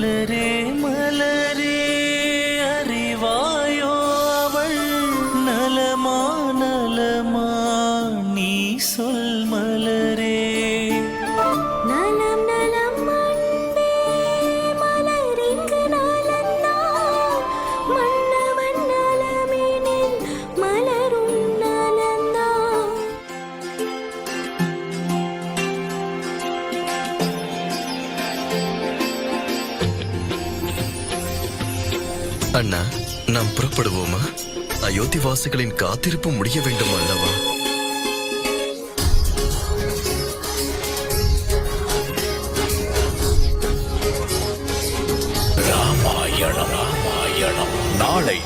மலரே மலரே அறிவாயோ அவள் நலமா நலமா நீ சொல் மலரே. நலம் நலம் அன்பே மலரிங்கு நலந்தான் மன்னவன் நலமெனில் மலரும் நலந்தான். அண்ணா, நாம் புறப்படுவோமா? அயோத்தி வாசிகளின் காத்திருப்பு முடிய வேண்டும் அல்லவா? ராமாயணம் நாளை